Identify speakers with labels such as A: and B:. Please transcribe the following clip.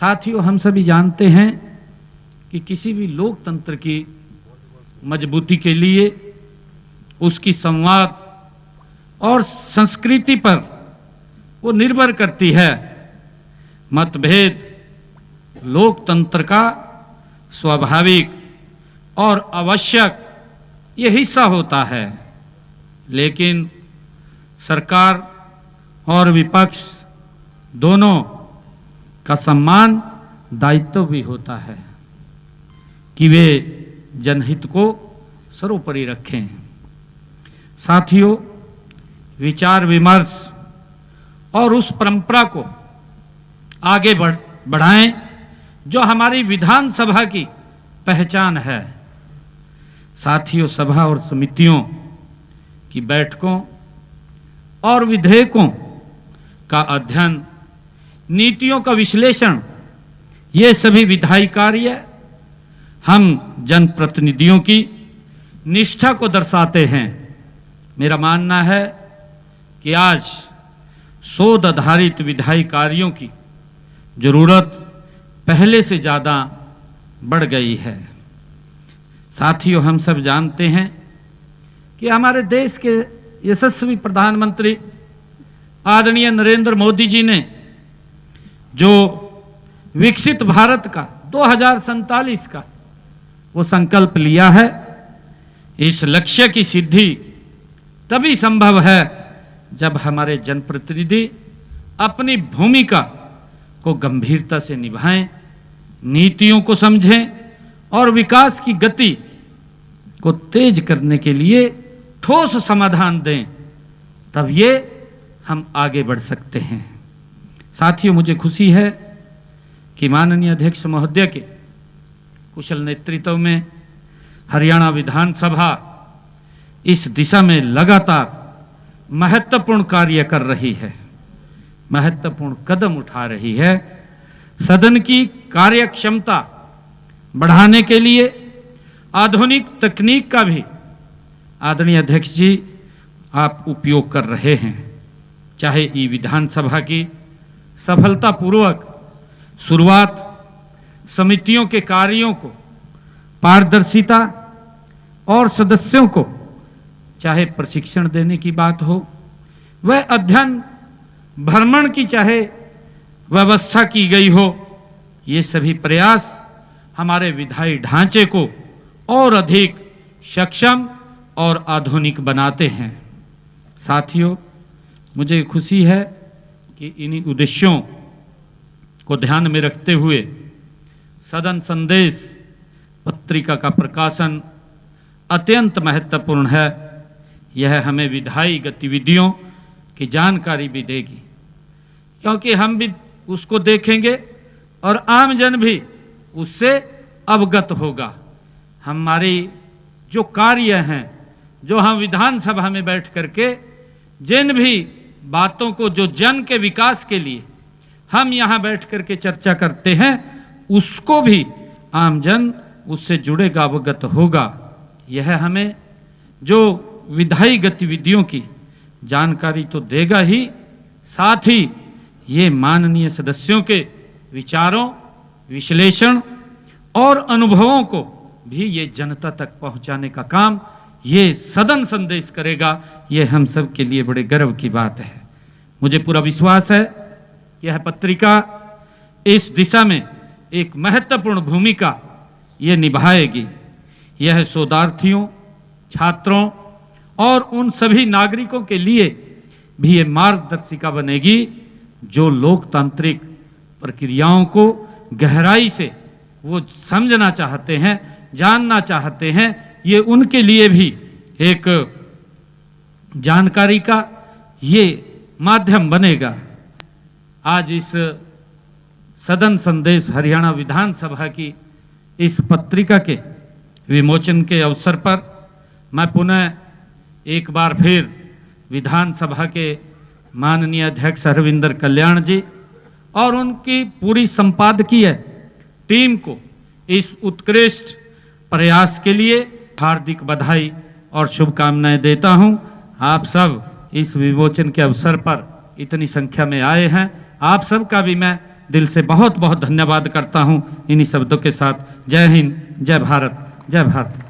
A: साथियों, हम सभी जानते हैं कि किसी भी लोकतंत्र की मजबूती के लिए उसकी संवाद और संस्कृति पर वो निर्भर करती है। मतभेद लोकतंत्र का स्वाभाविक और आवश्यक ये हिस्सा होता है, लेकिन सरकार और विपक्ष दोनों का सम्मान दायित्व भी होता है कि वे जनहित को सर्वोपरि रखें। साथियों, विचार विमर्श और उस परंपरा को आगे बढ़ाएं जो हमारी विधानसभा की पहचान है। साथियों, सभा और समितियों की बैठकों और विधेयकों का अध्ययन, नीतियों का विश्लेषण, ये सभी विधायी कार्य हम जनप्रतिनिधियों की निष्ठा को दर्शाते हैं। मेरा मानना है कि आज शोध आधारित विधायी कार्यों की जरूरत पहले से ज्यादा बढ़ गई है। साथियों, हम सब जानते हैं कि हमारे देश के यशस्वी प्रधानमंत्री आदरणीय नरेंद्र मोदी जी ने जो विकसित भारत का 2047 का वो संकल्प लिया है, इस लक्ष्य की सिद्धि तभी संभव है जब हमारे जनप्रतिनिधि अपनी भूमिका को गंभीरता से निभाएं, नीतियों को समझें और विकास की गति को तेज करने के लिए ठोस समाधान दें, तब ये हम आगे बढ़ सकते हैं। साथियों, मुझे खुशी है कि माननीय अध्यक्ष महोदय के कुशल नेतृत्व में हरियाणा विधानसभा इस दिशा में लगातार महत्वपूर्ण कार्य कर रही है, महत्वपूर्ण कदम उठा रही है। सदन की कार्यक्षमता बढ़ाने के लिए आधुनिक तकनीक का भी आदरणीय अध्यक्ष जी आप उपयोग कर रहे हैं। चाहे ई विधानसभा की सफलतापूर्वक शुरुआत, समितियों के कार्यों को पारदर्शिता और सदस्यों को चाहे प्रशिक्षण देने की बात हो, वह अध्ययन भ्रमण की चाहे व्यवस्था की गई हो, ये सभी प्रयास हमारे विधायी ढांचे को और अधिक सक्षम और आधुनिक बनाते हैं। साथियों, मुझे खुशी है कि इन्हीं उद्देश्यों को ध्यान में रखते हुए सदन संदेश पत्रिका का प्रकाशन अत्यंत महत्वपूर्ण है। यह हमें विधायी गतिविधियों की जानकारी भी देगी, क्योंकि हम भी उसको देखेंगे और आमजन भी उससे अवगत होगा। हमारी जो कार्य हैं, जो हम विधानसभा में बैठ करके जिन भी बातों को जो जन के विकास के लिए हम यहां बैठ करके चर्चा करते हैं, उसको भी आमजन उससे जुड़ेगा, अवगत होगा। यह हमें जो विधायी गतिविधियों की जानकारी तो देगा ही, साथ ही ये माननीय सदस्यों के विचारों, विश्लेषण और अनुभवों को भी ये जनता तक पहुंचाने का काम ये सदन संदेश करेगा। ये हम सब के लिए बड़े गर्व की बात है। मुझे पूरा विश्वास है कि यह पत्रिका इस दिशा में एक महत्वपूर्ण भूमिका ये निभाएगी। यह शोधार्थियों, छात्रों और उन सभी नागरिकों के लिए भी ये मार्गदर्शिका बनेगी जो लोकतांत्रिक प्रक्रियाओं को गहराई से वो समझना चाहते हैं, जानना चाहते हैं। ये उनके लिए भी एक जानकारी का ये माध्यम बनेगा। आज इस सदन संदेश हरियाणा विधानसभा की इस पत्रिका के विमोचन के अवसर पर मैं पुनः एक बार फिर विधानसभा के माननीय अध्यक्ष हरविंदर कल्याण जी और उनकी पूरी संपादकीय टीम को इस उत्कृष्ट प्रयास के लिए हार्दिक बधाई और शुभकामनाएं देता हूं। आप सब इस विमोचन के अवसर पर इतनी संख्या में आए हैं, आप सबका भी मैं दिल से बहुत बहुत धन्यवाद करता हूं। इन्हीं शब्दों के साथ जय हिंद, जय भारत, जय भारत।